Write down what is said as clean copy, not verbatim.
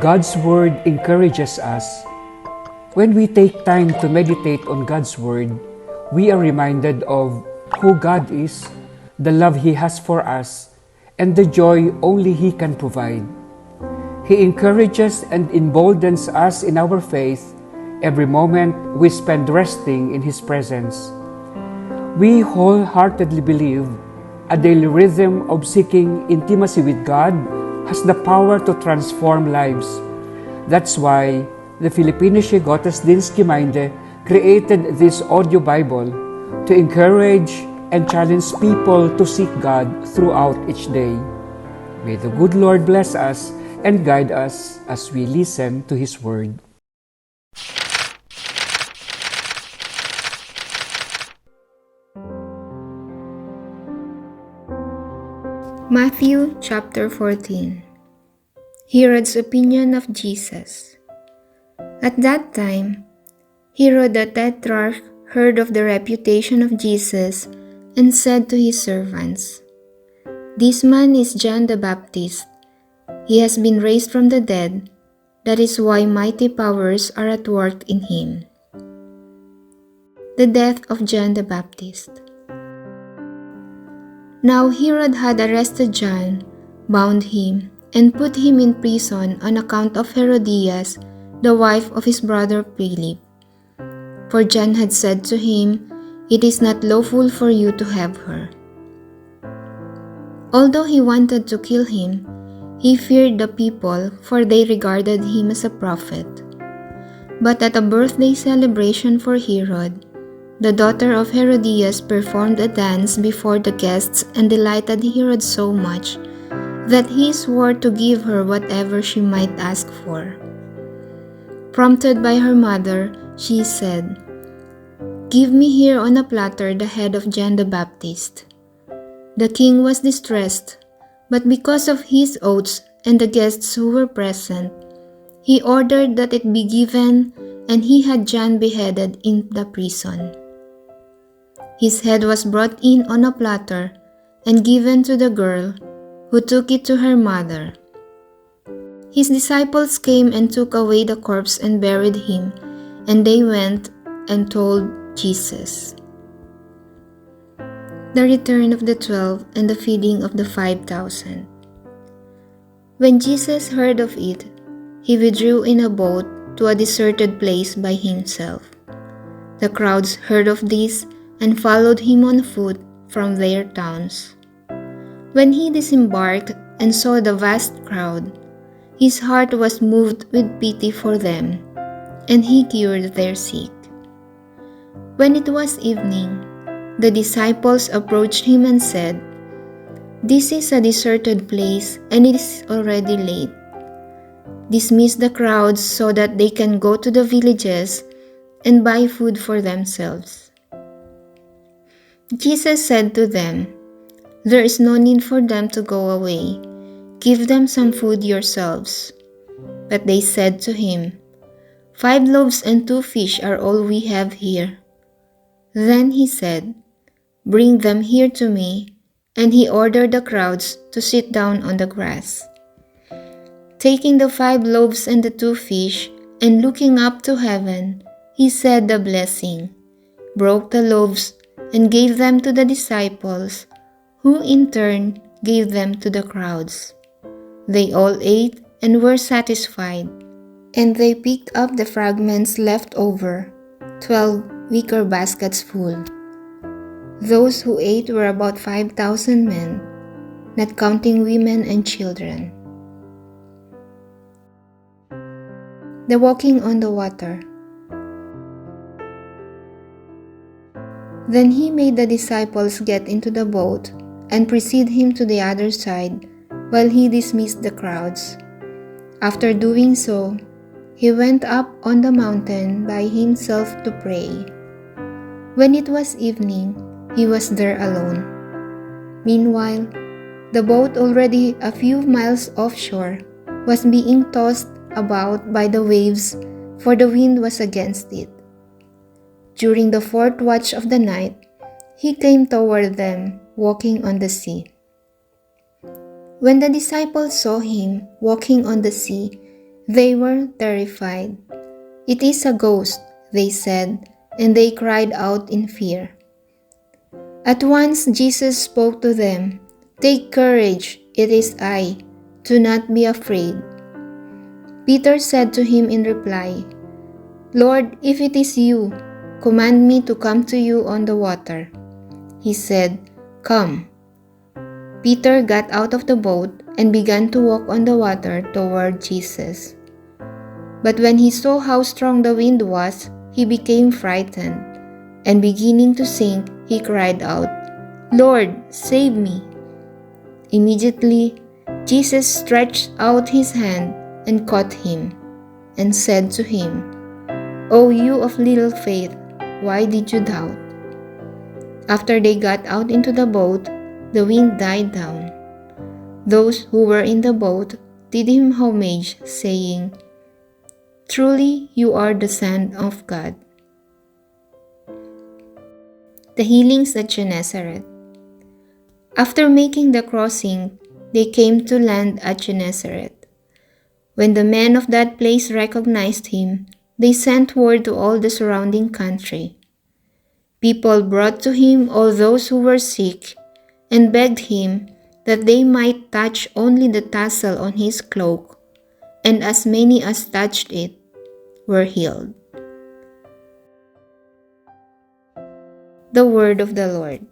God's Word encourages us. When we take time to meditate on God's Word, we are reminded of who God is, the love He has for us, and the joy only He can provide. He encourages and emboldens us in our faith every moment we spend resting in His presence. We wholeheartedly believe a daily rhythm of seeking intimacy with God has the power to transform lives. That's why the Filipinische Gottesdienstgemeinde created this audiobible to encourage and challenge people to seek God throughout each day. May the good Lord bless us and guide us as we listen to His Word. Matthew chapter 14. Herod's opinion of Jesus. At that time, Herod the Tetrarch heard of the reputation of Jesus and said to his servants, "This man is John the Baptist. He has been raised from the dead. That is why mighty powers are at work in him." The death of John the Baptist. Now Herod had arrested John, bound him, and put him in prison on account of Herodias, the wife of his brother Philip. For John had said to him, "It is not lawful for you to have her." Although he wanted to kill him, he feared the people, for they regarded him as a prophet. But at a birthday celebration for Herod, the daughter of Herodias performed a dance before the guests and delighted Herod so much that he swore to give her whatever she might ask for. Prompted by her mother, she said, "Give me here on a platter the head of John the Baptist." The king was distressed, but because of his oaths and the guests who were present, he ordered that it be given, and he had John beheaded in the prison. His head was brought in on a platter and given to the girl, who took it to her mother. His disciples came and took away the corpse and buried him, and they went and told Jesus. The return of the 12 and the feeding of the 5,000. When Jesus heard of it, he withdrew in a boat to a deserted place by himself. The crowds heard of this and followed him on foot from their towns. When he disembarked and saw the vast crowd, his heart was moved with pity for them, and he cured their sick. When it was evening, the disciples approached him and said, "This is a deserted place, and it is already late. Dismiss the crowds so that they can go to the villages and buy food for themselves." Jesus said to them, "There is no need for them to go away. Give them some food yourselves." But they said to him, 5 loaves and 2 fish are all we have here." Then he said, "Bring them here to me," and he ordered the crowds to sit down on the grass. Taking the 5 loaves and the 2 fish, and looking up to heaven, he said the blessing, broke the loaves, and gave them to the disciples, who in turn gave them to the crowds. They all ate and were satisfied, and they picked up the fragments left over, 12 wicker baskets full. Those who ate were about 5,000 men, not counting women and children. The walking on the water. Then he made the disciples get into the boat and precede him to the other side while he dismissed the crowds. After doing so, he went up on the mountain by himself to pray. When it was evening, he was there alone. Meanwhile, the boat, already a few miles offshore, was being tossed about by the waves, for the wind was against it. During the 4th watch of the night, he came toward them, walking on the sea. When the disciples saw him walking on the sea, They were terrified. "It is a ghost," they said, and they cried out in fear. At once Jesus spoke to them, "Take courage, it is I. Do not be afraid." Peter said to him in reply, "Lord, if it is you, command me to come to you on the water." He said, "Come." Peter got out of the boat and began to walk on the water toward Jesus. But when he saw how strong the wind was, he became frightened, and beginning to sink, he cried out, "Lord, save me!" Immediately, Jesus stretched out his hand and caught him, and said to him, "O you of little faith, why did you doubt?" After they got out into the boat, the wind died down. Those who were in the boat did him homage, saying, "Truly you are the Son of God." The healings at Gennesaret. After making the crossing, they came to land at Gennesaret. When the men of that place recognized him, they sent word to all the surrounding country. People brought to him all those who were sick and begged him that they might touch only the tassel on his cloak, and as many as touched it were healed. The word of the Lord.